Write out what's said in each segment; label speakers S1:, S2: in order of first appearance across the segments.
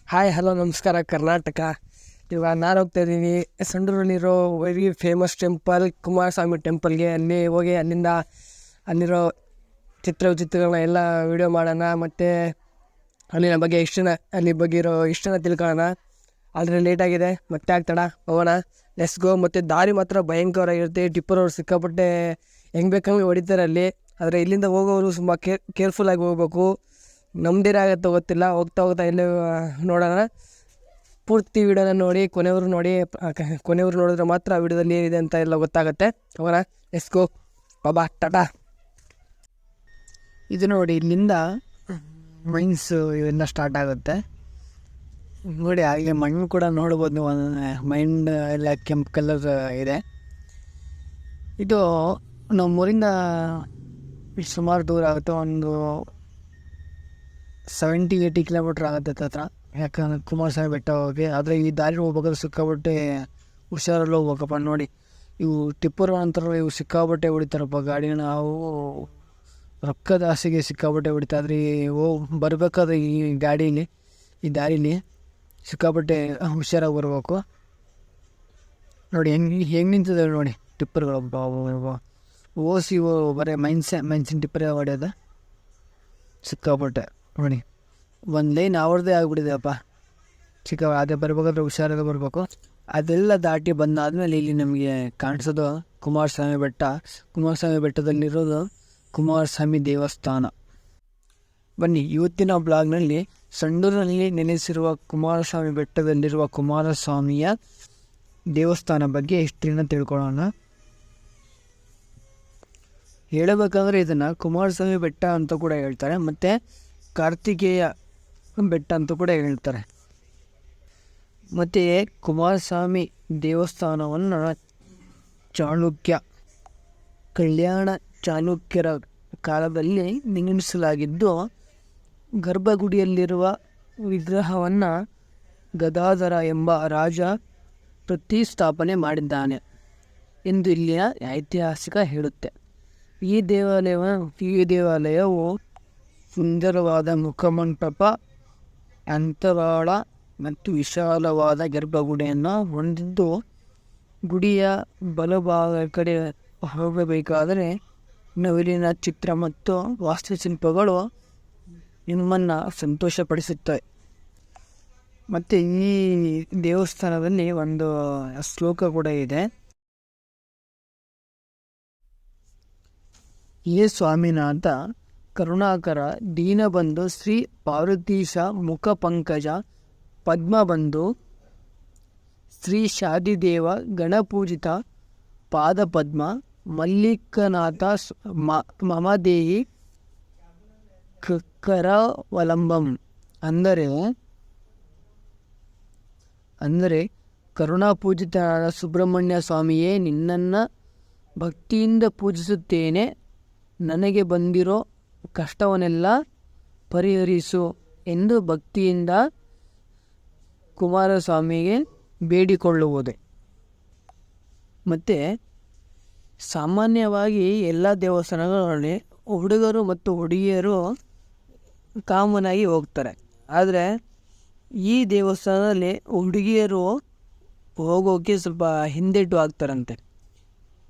S1: Hi hello ನಮಸ್ಕಾರ ಕರ್ನಾಟಕ. ಇವಾಗ ನಾನು ಹೋಗ್ತಾ ಇದ್ದೀನಿ ಸಂಡೂರಲ್ಲಿರೋ ವೆರಿ ಫೇಮಸ್ ಟೆಂಪಲ್ ಕುಮಾರಸ್ವಾಮಿ ಟೆಂಪಲ್ಗೆ. ಅಲ್ಲಿ ಹೋಗಿ ಅಲ್ಲಿರೋ ಚಿತ್ರಗಳನ್ನ ಎಲ್ಲ ವೀಡಿಯೋ ಮಾಡೋಣ, ಮತ್ತು ಅಲ್ಲಿನ ಬಗ್ಗೆ ಅಲ್ಲಿ ಬಗ್ಗೆ ಇರೋ ಇಷ್ಟನ ತಿಳ್ಕೊಳ್ಳೋಣ. ಆದರೆ ಲೇಟಾಗಿದೆ, ಮತ್ತೆ ಆಗ್ತಡ ಹೋಗೋಣ, ಲೆಟ್ಸ್ ಗೋ. ಮತ್ತು ದಾರಿ ಮಾತ್ರ ಭಯಂಕರವಾಗಿರುತ್ತೆ. ಟಿಪ್ಪರವ್ರು ಸಿಕ್ಕಾಪಟ್ಟೆ ಹೆಂಗೆ ಬೇಕಂಗೆ ಹೊಡಿತಾರೆ ಅಲ್ಲಿ. ಆದರೆ ಇಲ್ಲಿಂದ ಹೋಗೋರು ತುಂಬ ಕೇರ್ಫುಲ್ಲಾಗಿ ಹೋಗ್ಬೇಕು. ನಮ್ದೇನೇ ಆಗುತ್ತೆ ಗೊತ್ತಿಲ್ಲ. ಹೋಗ್ತಾ ಎಲ್ಲೇ ನೋಡೋಣ. ಪೂರ್ತಿ ವೀಡಿಯೋನ ನೋಡಿ ಕೊನೆಯವರು ನೋಡಿದ್ರೆ ಮಾತ್ರ ಆ ವೀಡಿಯೋದಲ್ಲಿ ಏನಿದೆ ಅಂತ ಎಲ್ಲ ಗೊತ್ತಾಗುತ್ತೆ. ಹೋಗೋಣ, ಲೆಟ್ಸ್ ಗೋ, ಬಾಬಾ, ಟಾಟಾ. ಇದು ನೋಡಿ, ಇಲ್ಲಿಂದ ಮೈನ್ಸ್ ಇವೆಲ್ಲ ಸ್ಟಾರ್ಟ್ ಆಗುತ್ತೆ ನೋಡಿ. ಹಾಗೆ ಮಣ್ಣು ಕೂಡ ನೋಡ್ಬೋದು ನೀವು. ಮೈಂಡ್ ಎಲ್ಲ ಕೆಂಪು ಕಲರ್ ಇದೆ. ಇದು ನಮ್ಮೂರಿಂದ ಸುಮಾರು ದೂರ ಆಗುತ್ತೆ, ಒಂದು 70-80 ಕಿಲೋಮೀಟ್ರ್ ಆಗುತ್ತೆ ಹತ್ರ. ಯಾಕಂದರೆ ಕುಮಾರಸ್ವಾಮಿ ಬೆಟ್ಟ ಹೋಗಿ. ಆದರೆ ಈ ದಾರಿ ಹೋಗ್ಬೇಕಾದ್ರೆ ಸಿಕ್ಕಾಬಟ್ಟೆ ಹುಷಾರಲ್ಲಿ ಹೋಗ್ಬೇಕಪ್ಪ. ನೋಡಿ, ಇವು ಟಿಪ್ಪರ್ ಅಂತಾರಲ್ಲ, ಇವು ಸಿಕ್ಕಾಬಟ್ಟೆ ಹೊಡಿತಾರಪ್ಪ ಗಾಡಿನ. ನಾವು ರೊಕ್ಕದ ಆಸೆಗೆ ಸಿಕ್ಕಾಬಟ್ಟೆ ಹೊಡಿತಾಯಿದ್ರಿ. ಬರಬೇಕಾದ್ರೆ ಈ ದಾರೀಲಿ ಸಿಕ್ಕಾಬಟ್ಟೆ ಹುಷಾರಾಗಿ ಬರಬೇಕು. ನೋಡಿ ಹೆಂಗೆ ನಿಂತಿದೆ ನೋಡಿ ಟಿಪ್ಪರ್ಗಳು. ಓಸಿ ಬರೀ ಮೈನ್ಸಿನ ಟಿಪ್ಪರೇ ಹೊಡೆಯೋದು ಸಿಕ್ಕಾಪಟ್ಟೆ. ನೋಡಿ, ಒಂದು ಲೈನ್ ಅವ್ರದ್ದೇ ಆಗಿಬಿಟ್ಟಿದೆಯಪ್ಪ. ಅದೇ ಬರ್ಬೇಕಾದ್ರೆ ಹುಷಾರಾಗಿ ಬರಬೇಕು. ಅದೆಲ್ಲ ದಾಟಿ ಬಂದಾದಮೇಲೆ ಇಲ್ಲಿ ನಮಗೆ ಕಾಣಿಸೋದು ಕುಮಾರಸ್ವಾಮಿ ಬೆಟ್ಟ. ಕುಮಾರಸ್ವಾಮಿ ಬೆಟ್ಟದಲ್ಲಿರೋದು ಕುಮಾರಸ್ವಾಮಿ ದೇವಸ್ಥಾನ. ಬನ್ನಿ, ಇವತ್ತಿನ ಬ್ಲಾಗ್ನಲ್ಲಿ ಸಂಡೂರಿನಲ್ಲಿ ನೆಲೆಸಿರುವ ಕುಮಾರಸ್ವಾಮಿ ಬೆಟ್ಟದಲ್ಲಿರುವ ಕುಮಾರಸ್ವಾಮಿಯ ದೇವಸ್ಥಾನ ಬಗ್ಗೆ ಹಿಸ್ಟ್ರಿನ ತಿಳ್ಕೊಳ್ಳೋಣ. ಹೇಳಬೇಕಂದ್ರೆ ಇದನ್ನು ಕುಮಾರಸ್ವಾಮಿ ಬೆಟ್ಟ ಅಂತ ಕೂಡ ಹೇಳ್ತಾರೆ, ಮತ್ತು ಕಾರ್ತಿಕೇಯ ಬೆಟ್ಟ ಅಂತ ಕೂಡ ಹೇಳ್ತಾರೆ. ಮತ್ತು ಕುಮಾರಸ್ವಾಮಿ ದೇವಸ್ಥಾನವನ್ನು ಕಲ್ಯಾಣ ಚಾಲುಕ್ಯರ ಕಾಲದಲ್ಲಿ ನಿರ್ಮಿಸಲಾಗಿದ್ದು, ಗರ್ಭಗುಡಿಯಲ್ಲಿರುವ ವಿಗ್ರಹವನ್ನು ಗದಾಧರ ಎಂಬ ರಾಜ ಪ್ರತಿಷ್ಠಾಪನೆ ಮಾಡಿದ್ದಾನೆ ಎಂದು ಇಲ್ಲಿಯ ಐತಿಹಾಸಿಕ ಹೇಳುತ್ತೆ. ಈ ದೇವಾಲಯವು ಸುಂದರವಾದ ಮುಖಮಂಟಪ, ಅಂತರಾಳ ಮತ್ತು ವಿಶಾಲವಾದ ಗರ್ಭಗುಡಿಯನ್ನು ಹೊಂದಿದ್ದು, ಗುಡಿಯ ಬಲಭಾಗ ಕಡೆ ಹೋಗಬೇಕಾದರೆ ನವಿಲಿನ ಚಿತ್ರ ಮತ್ತು ವಾಸ್ತುಶಿಲ್ಪಗಳು ನಿಮ್ಮನ್ನು ಸಂತೋಷಪಡಿಸುತ್ತವೆ. ಮತ್ತು ಈ ದೇವಸ್ಥಾನದಲ್ಲಿ ಒಂದು ಶ್ಲೋಕ ಕೂಡ ಇದೆ. ಹೇ ಸ್ವಾಮಿನಾಥ ಕರುಣಾಕರ ದೀನಬಂಧು ಶ್ರೀ ಪಾರ್ವತೀಶ ಮುಖ ಪಂಕಜ ಪದ್ಮಬಂಧು ಶ್ರೀ ಶಾದಿದೇವ ಗಣಪೂಜಿತ ಪಾದಪದ್ಮ ಮಲ್ಲಿಕನಾಥ ಮಮದೇಹಿ ಕರವಲಂಬಂ. ಅಂದರೆ ಕರುಣಾಪೂಜಿತನಾದ ಸುಬ್ರಹ್ಮಣ್ಯ ಸ್ವಾಮಿಯೇ, ನಿನ್ನನ್ನು ಭಕ್ತಿಯಿಂದ ಪೂಜಿಸುತ್ತೇನೆ. ನನಗೆ ಬಂದಿರೋ ಕಷ್ಟವನ್ನೆಲ್ಲ ಪರಿಹರಿಸು ಎಂದು ಭಕ್ತಿಯಿಂದ ಕುಮಾರಸ್ವಾಮಿಗೆ ಬೇಡಿಕೊಳ್ಳುವುದೇ. ಮತ್ತು ಸಾಮಾನ್ಯವಾಗಿ ಎಲ್ಲ ದೇವಸ್ಥಾನಗಳಲ್ಲಿ ಹುಡುಗರು ಮತ್ತು ಹುಡುಗಿಯರು ಕಾಮನ್ ಆಗಿ ಹೋಗ್ತಾರೆ. ಆದರೆ ಈ ದೇವಸ್ಥಾನದಲ್ಲಿ ಹುಡುಗಿಯರು ಹೋಗೋಕ್ಕೆ ಸ್ವಲ್ಪ ಹಿಂದೇಟು ಆಗ್ತಾರಂತೆ.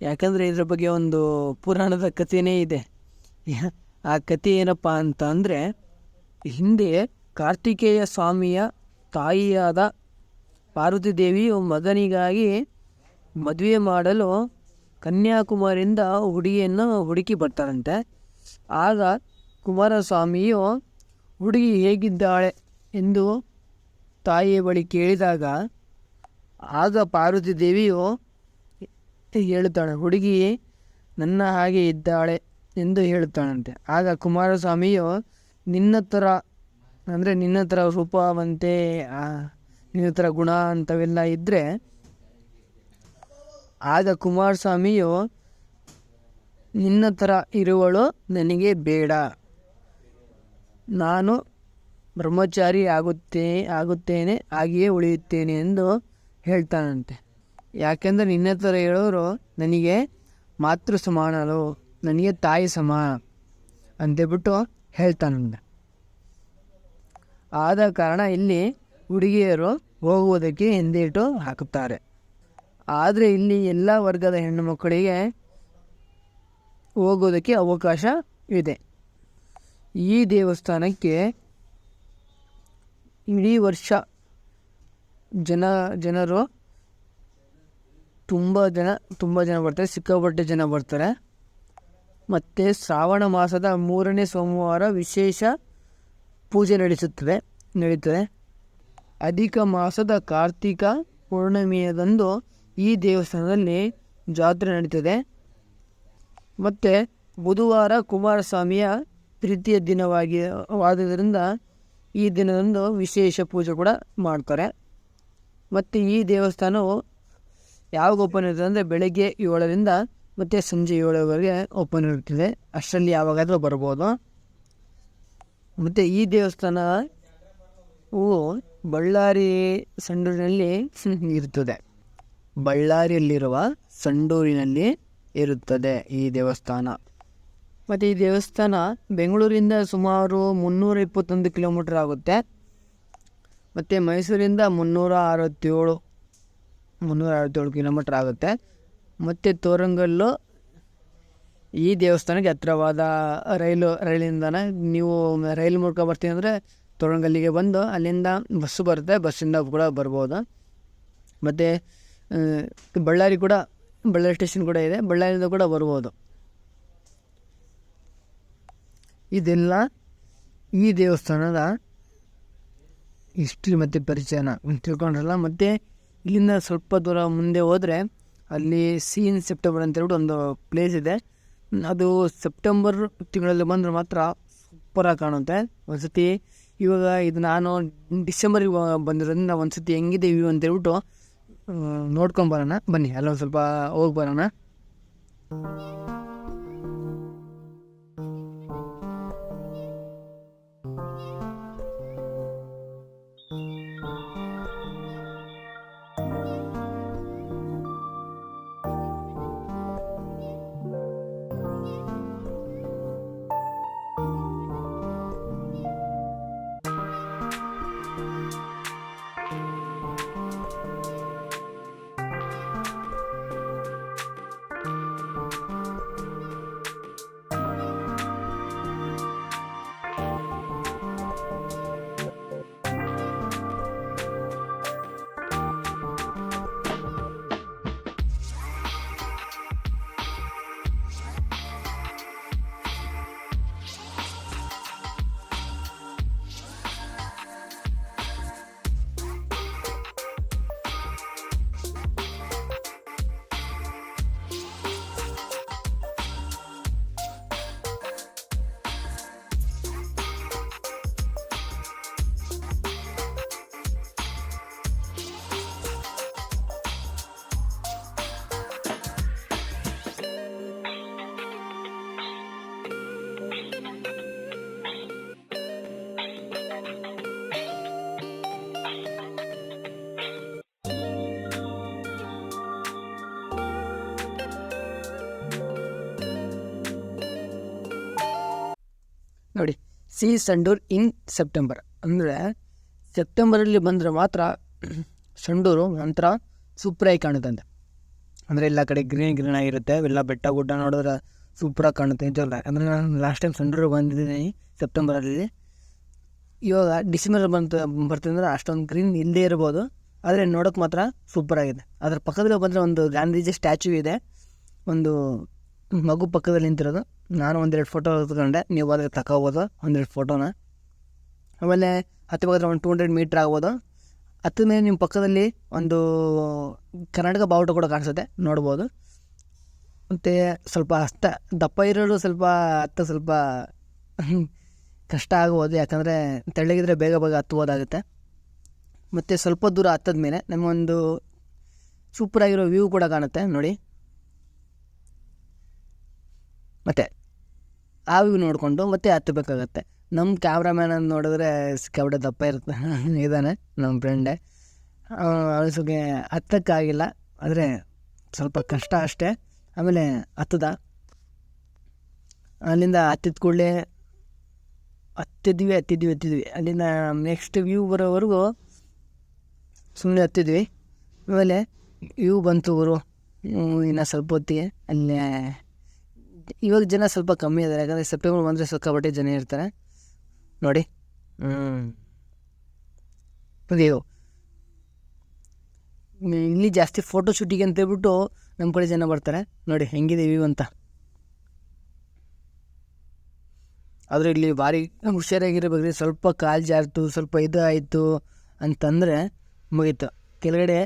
S1: ಯಾಕಂದರೆ ಇದ್ರ ಬಗ್ಗೆ ಒಂದು ಪುರಾಣದ ಕಥೆಯೇ ಇದೆ. ಆ ಕಥೆ ಏನಪ್ಪ ಅಂತ ಅಂದರೆ, ಹಿಂದೆ ಕಾರ್ತಿಕೇಯ ಸ್ವಾಮಿಯ ತಾಯಿಯಾದ ಪಾರ್ವತಿ ದೇವಿಯು ಮಗನಿಗಾಗಿ ಮದುವೆ ಮಾಡಲು ಕನ್ಯಾಕುಮಾರಿಯಿಂದ ಹುಡುಗಿಯನ್ನು ಹುಡುಕಿ ಬರ್ತಾರಂತೆ. ಆಗ ಕುಮಾರಸ್ವಾಮಿಯು ಹುಡುಗಿ ಹೇಗಿದ್ದಾಳೆ ಎಂದು ತಾಯಿಯ ಬಳಿ ಕೇಳಿದಾಗ, ಆಗ ಪಾರ್ವತಿ ದೇವಿಯು ಹೇಳುತ್ತಾಳೆ, ಹುಡುಗಿ ನನ್ನ ಹಾಗೆ ಇದ್ದಾಳೆ ಎಂದು ಹೇಳುತ್ತಾಳಂತೆ. ಆಗ ಕುಮಾರಸ್ವಾಮಿಯು ನಿನ್ನ ಥರ ರೂಪವಂತೆ, ನಿನ್ನ ಥರ ಗುಣ ಅಂಥವೆಲ್ಲ ಇದ್ದರೆ, ಆಗ ಕುಮಾರಸ್ವಾಮಿಯು ನಿನ್ನ ಥರ ಇರುವಳು ನನಗೆ ಬೇಡ, ನಾನು ಬ್ರಹ್ಮಚಾರಿ ಆಗುತ್ತೇನೆ, ಹಾಗೆಯೇ ಉಳಿಯುತ್ತೇನೆ ಎಂದು ಹೇಳ್ತಾನಂತೆ. ಯಾಕೆಂದರೆ ನಿನ್ನ ಥರ ಹೇಳೋರು ನನಗೆ ಮಾತೃ ಸಮಾನರು, ನನಗೆ ತಾಯಿ ಸಮಾನ ಅಂತೇಳ್ಬಿಟ್ಟು ಹೇಳ್ತಾನಂತೆ. ಆದ ಕಾರಣ ಇಲ್ಲಿ
S2: ಹುಡುಗಿಯರು ಹೋಗುವುದಕ್ಕೆ ಹಿಂದೇಟು ಹಾಕುತ್ತಾರೆ. ಆದರೆ ಇಲ್ಲಿ ಎಲ್ಲ ವರ್ಗದ ಹೆಣ್ಣು ಮಕ್ಕಳಿಗೆ ಹೋಗೋದಕ್ಕೆ ಅವಕಾಶ ಇದೆ. ಈ ದೇವಸ್ಥಾನಕ್ಕೆ ಇಡೀ ವರ್ಷ ಜನರು ತುಂಬ ಜನ ಬರ್ತಾರೆ, ಸಿಕ್ಕಾಪಟ್ಟೆ ಜನ ಬರ್ತಾರೆ. ಮತ್ತು ಶ್ರಾವಣ ಮಾಸದ 3ನೇ ಸೋಮವಾರ ವಿಶೇಷ ಪೂಜೆ ನಡೀತದೆ. ಅಧಿಕ ಮಾಸದ ಕಾರ್ತಿಕ ಪೌರ್ಣಮಿಯದಂದು ಈ ದೇವಸ್ಥಾನದಲ್ಲಿ ಜಾತ್ರೆ ನಡೀತದೆ. ಮತ್ತು ಬುಧವಾರ ಕುಮಾರಸ್ವಾಮಿಯ ಪ್ರೀತಿಯ ದಿನವಾದ್ದರಿಂದ ಈ ದಿನದಂದು ವಿಶೇಷ ಪೂಜೆ ಕೂಡ ಮಾಡ್ತಾರೆ. ಮತ್ತು ಈ ದೇವಸ್ಥಾನವು ಯಾವಾಗ ಓಪನ್ ಇರ್ತದೆ ಅಂದರೆ ಬೆಳಗ್ಗೆ 7ರಿಂದ ಮತ್ತು ಸಂಜೆ 7ವರೆಗೆ ಓಪನ್ ಇರ್ತದೆ. ಅಷ್ಟರಲ್ಲಿ ಯಾವಾಗಾದರೂ ಬರ್ಬೋದು. ಮತ್ತು ಈ ದೇವಸ್ಥಾನವು ಬಳ್ಳಾರಿ ಸಂಡೂರಿನಲ್ಲಿ ಇರುತ್ತದೆ. ಬಳ್ಳಾರಿಯಲ್ಲಿರುವ ಸಂಡೂರಿನಲ್ಲಿ ಇರುತ್ತದೆ ಈ ದೇವಸ್ಥಾನ. ಮತ್ತು ಈ ದೇವಸ್ಥಾನ ಬೆಂಗಳೂರಿಂದ ಸುಮಾರು 321 ಕಿಲೋಮೀಟರ್ ಆಗುತ್ತೆ. ಮತ್ತು ಮೈಸೂರಿಂದ 367 ಕಿಲೋಮೀಟರ್ ಆಗುತ್ತೆ. ಮತ್ತು ತೋರಂಗಲ್ಲು ಈ ದೇವಸ್ಥಾನಕ್ಕೆ ಹತ್ತಿರವಾದ ರೈಲಿಂದ ನೀವು ರೈಲು ಮೂಲಕ ಬರ್ತೀವಿ ಅಂದರೆ ತೋರಂಗಲ್ಲಿಗೆ ಬಂದು ಅಲ್ಲಿಂದ ಬಸ್ಸು ಬರುತ್ತೆ, ಬಸ್ಸಿಂದ ಕೂಡ ಬರ್ಬೋದು. ಮತ್ತು ಬಳ್ಳಾರಿ ಸ್ಟೇಷನ್ ಕೂಡ ಇದೆ, ಬಳ್ಳಾರಿಯಿಂದ ಕೂಡ ಬರ್ಬೋದು. ಇದೆಲ್ಲ ಈ ದೇವಸ್ಥಾನದ ಹಿಸ್ಟ್ರಿ ಮತ್ತು ಪರಿಚಯನ ತಿಳ್ಕೊಂಡ್ರಲ್ಲ. ಮತ್ತು ಇಲ್ಲಿಂದ ಸ್ವಲ್ಪ ದೂರ ಮುಂದೆ ಹೋದರೆ ಅಲ್ಲಿ ಸೀನ್ ಸೆಪ್ಟೆಂಬರ್ ಅಂತ ಹೇಳ್ಬಿಟ್ಟು ಒಂದು ಪ್ಲೇಸ್ ಇದೆ. ಅದು ಸೆಪ್ಟೆಂಬರ್ ತಿಂಗಳಲ್ಲಿ ಬಂದರೆ ಮಾತ್ರ ಸೂಪರಾಗಿ ಕಾಣುತ್ತೆ. ಒಂದ್ಸತಿ ಇವಾಗ ಇದು ನಾನು ಡಿಸೆಂಬರಿಗೆ ಬಂದಿರೋದ್ರಿಂದ ಒಂದ್ಸತಿ ಹೆಂಗಿದೆ ವ್ಯೂ ಅಂತ ಹೇಳ್ಬಿಟ್ಟು ನೋಡ್ಕೊಂಬರೋಣ ಬನ್ನಿ. ಅಲ್ಲೊಂದು ಸ್ವಲ್ಪ ಹೋಗಿ ಬರೋಣ. ನೋಡಿ, ಸಿ ಸಂಡೂರ್ ಇನ್ ಸೆಪ್ಟೆಂಬರ್ ಅಂದರೆ ಸೆಪ್ಟೆಂಬರಲ್ಲಿ ಬಂದರೆ ಮಾತ್ರ ಸಂಡೂರು ಒಂಥರ ಸೂಪ್ರಾಗಿ ಕಾಣುತ್ತಂತೆ. ಅಂದರೆ ಎಲ್ಲ ಕಡೆ ಗ್ರೀನ್ ಆಗಿರುತ್ತೆ, ಎಲ್ಲ ಬೆಟ್ಟ ಗುಡ್ಡ ನೋಡಿದ್ರೆ ಸೂಪ್ರಾಗಿ ಕಾಣುತ್ತೆ ನಿಜವಲ್ಲ. ಅಂದರೆ ನಾನು ಲಾಸ್ಟ್ ಟೈಮ್ ಸಂಡೂರಿಗೆ ಬಂದಿದ್ದೀನಿ ಸೆಪ್ಟೆಂಬರಲ್ಲಿ. ಇವಾಗ ಡಿಸೆಂಬರ್ ಬರ್ತಿದ್ರೆ ಅಷ್ಟೊಂದು ಗ್ರೀನ್ ಇಲ್ಲದೇ ಇರ್ಬೋದು, ಆದರೆ ನೋಡೋಕೆ ಮಾತ್ರ ಸೂಪರಾಗಿದೆ. ಅದ್ರ ಪಕ್ಕದಲ್ಲಿ ಬಂದರೆ ಒಂದು ಗಾಂಧೀಜಿ ಸ್ಟ್ಯಾಚ್ಯೂ ಇದೆ, ಒಂದು ಮಗು ಪಕ್ಕದಲ್ಲಿ ನಿಂತಿರೋದು. ನಾನು 1-2 ಫೋಟೋ ತೆಗೊಂಡೆ, ನೀವು ಅದ್ರ ತಗೋಬೋದು 1-2 ಫೋಟೋನ. ಆಮೇಲೆ ಹತ್ತಬೇಕಾದ್ರೆ ಒಂದು 200 ಮೀಟ್ರ್ ಆಗ್ಬೋದು. ಹತ್ತಿದ ಮೇಲೆ ನಿಮ್ಮ ಪಕ್ಕದಲ್ಲಿ ಒಂದು ಕರ್ನಾಟಕ ಬಾವುಟ ಕೂಡ ಕಾಣಿಸುತ್ತೆ, ನೋಡ್ಬೋದು. ಮತ್ತು ಸ್ವಲ್ಪ ದಪ್ಪ ಇರೋರು ಸ್ವಲ್ಪ ಕಷ್ಟ ಆಗ್ಬೋದು, ಯಾಕಂದರೆ ತೆಳ್ಳಗಿದ್ರೆ ಬೇಗ ಹತ್ತುವುದಾಗುತ್ತೆ. ಮತ್ತು ಸ್ವಲ್ಪ ದೂರ ಹತ್ತದ ಮೇಲೆ ನಮಗೊಂದು ಸೂಪರಾಗಿರೋ ವ್ಯೂ ಕೂಡ ಕಾಣುತ್ತೆ ನೋಡಿ. ಮತ್ತು ಆ ವ್ಯೂ ನೋಡಿಕೊಂಡು ಮತ್ತೆ ಹತ್ತಬೇಕಾಗತ್ತೆ. ನಮ್ಮ ಕ್ಯಾಮ್ರಾಮ್ಯಾನ್ ಅಂತ ನೋಡಿದ್ರೆ ಸಿಕ್ಕಾಬಿಟ್ಟೆ ದಪ್ಪ ಇದ್ದಾನೆ ನಮ್ಮ ಫ್ರೆಂಡೇ. ಅವನಿಗೆ ಹತ್ತಕ್ಕಾಗಿಲ್ಲ, ಆದರೆ ಸ್ವಲ್ಪ ಕಷ್ಟ ಅಷ್ಟೇ. ಆಮೇಲೆ ಅಲ್ಲಿಂದ ಹತ್ತಿದ ಕೂಡಲೇ ಹತ್ತಿದ್ವಿ. ಅಲ್ಲಿಂದ ನೆಕ್ಸ್ಟ್ ವ್ಯೂ ಬರೋವರೆಗೂ ಸುಮ್ಮನೆ ಹತ್ತಿದ್ವಿ. ಆಮೇಲೆ ಇವು ಬಂತು ಊರು. ಇನ್ನು ಸ್ವಲ್ಪ ಹೊತ್ತಿಗೆ ಅಲ್ಲೇ ಇವಾಗ ಜನ ಸ್ವಲ್ಪ ಕಮ್ಮಿ ಇದ್ದಾರೆ, ಯಾಕಂದರೆ ಸೆಪ್ಟೆಂಬರ್ ಬಂದರೆ ಸಿಕ್ಕಾಪಟ್ಟೆ ಜನ ಇರ್ತಾರೆ ನೋಡಿ. ಅದೇವು ಇಲ್ಲಿ ಜಾಸ್ತಿ ಫೋಟೋ ಶೂಟಿಗೆ ಅಂತ ಹೇಳ್ಬಿಟ್ಟು ನಮ್ಮ ಕಡೆ ಜನ ಬರ್ತಾರೆ ನೋಡಿ ಹೆಂಗಿದೆ ವ್ಯೂ ಅಂತ. ಆದರೆ ಇಲ್ಲಿ ಭಾರಿ ಹುಷಾರಾಗಿರಬೇಕ್ರಿ. ಸ್ವಲ್ಪ ಕಾಲು ಜಾರ್ತು, ಸ್ವಲ್ಪ ಇದು ಆಯಿತು ಅಂತಂದರೆ ಮುಗೀತು. ಕೆಳಗಡೆ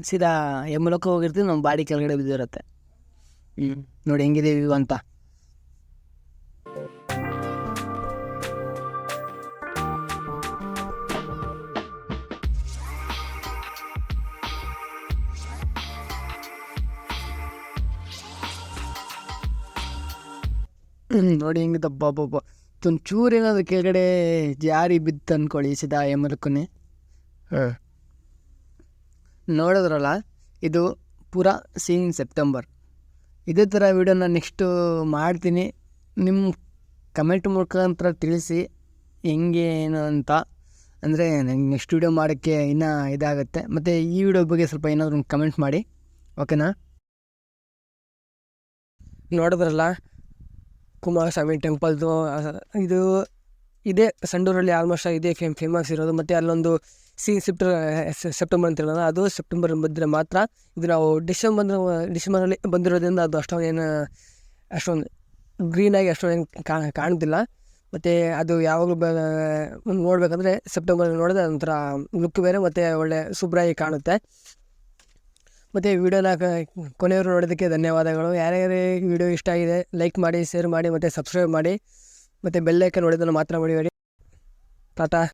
S2: ಸೀದಾ ಯಮಲೋಕ ಹೋಗಿರ್ತೀವಿ, ನಮ್ಮ ಬಾಡಿ ಕೆಳಗಡೆ ಬಿದ್ದಿರುತ್ತೆ. ನೋಡಿ ಹೆಂಗಿದೆ ವ್ಯೂ ಅಂತ. ನೋಡಿ ಹೆಂಗಿದೆ ಬಾಬಾ. ಒಂಚೂರು ಏನಾದರೂ ಕೆಳಗಡೆ ಜಾರಿ ಬಿತ್ತು ಅಂದ್ಕೊಳ್ಳಿ, ಸೀದಾ ಯಮಲೋಕನೇ. ನೋಡಿದ್ರಲ್ಲ, ಇದು ಪೂರಾ ಸೀನ್ ಸೆಪ್ಟೆಂಬರ್. ಇದೇ ಥರ ವೀಡಿಯೋನ ನೆಕ್ಸ್ಟು ಮಾಡ್ತೀನಿ. ನಿಮ್ಮ ಕಮೆಂಟ್ ಮುಖಾಂತರ ತಿಳಿಸಿ ಹೆಂಗೆ ಏನು ಅಂತ. ಅಂದರೆ ನನಗೆ ನೆಕ್ಸ್ಟ್ ವೀಡಿಯೋ ಮಾಡೋಕ್ಕೆ ಇನ್ನೂ ಇದಾಗುತ್ತೆ. ಮತ್ತು ಈ ವಿಡಿಯೋ ಬಗ್ಗೆ ಸ್ವಲ್ಪ ಏನಾದರೂ ಒಂದು ಕಮೆಂಟ್ ಮಾಡಿ, ಓಕೆನಾ?
S1: ನೋಡಿದ್ರಲ್ಲ ಕುಮಾರಸ್ವಾಮಿ ಟೆಂಪಲ್ದು. ಇದು ಇದೇ ಸಂಡೂರಲ್ಲಿ ಆಲ್ಮೋಸ್ಟ್ ಇದೇ ಫೇಮಸ್ ಇರೋದು. ಮತ್ತು ಅಲ್ಲೊಂದು ಸೆಪ್ಟೆಂಬರ್ ಅಂತ ಹೇಳೋಣ, ಅದು ಸೆಪ್ಟೆಂಬರ್ ಬಂದರೆ ಮಾತ್ರ. ಇದು ನಾವು ಡಿಸೆಂಬರಲ್ಲಿ ಬಂದಿರೋದ್ರಿಂದ ಅದು ಅಷ್ಟೊಂದು ಗ್ರೀನಾಗಿ ಅಷ್ಟೊಂದು ಕಾಣ್ತಿಲ್ಲ. ಮತ್ತು ಅದು ಯಾವಾಗಲೂ ನೋಡಬೇಕಂದ್ರೆ ಸೆಪ್ಟೆಂಬರ್ ನೋಡಿದ್ರೆ ಅದೊಂಥರ ಲುಕ್ ಬೇರೆ, ಮತ್ತು ಒಳ್ಳೆ ಶುಭ್ರಾಗಿ ಕಾಣುತ್ತೆ. ಮತ್ತು ವಿಡಿಯೋನ ಕೊನೆಯವರು ನೋಡೋದಕ್ಕೆ ಧನ್ಯವಾದಗಳು. ಯಾರ್ಯಾರೇ ವಿಡಿಯೋ ಇಷ್ಟ ಆಗಿದೆ ಲೈಕ್ ಮಾಡಿ, ಶೇರ್ ಮಾಡಿ, ಮತ್ತು ಸಬ್ಸ್ಕ್ರೈಬ್ ಮಾಡಿ, ಮತ್ತು ಬೆಲ್ ಐಕಾನ್ ನೋಡೋದನ್ನು ಮಾತ್ರ ಮರಿಬೇಡಿ. ಟಾಟಾ.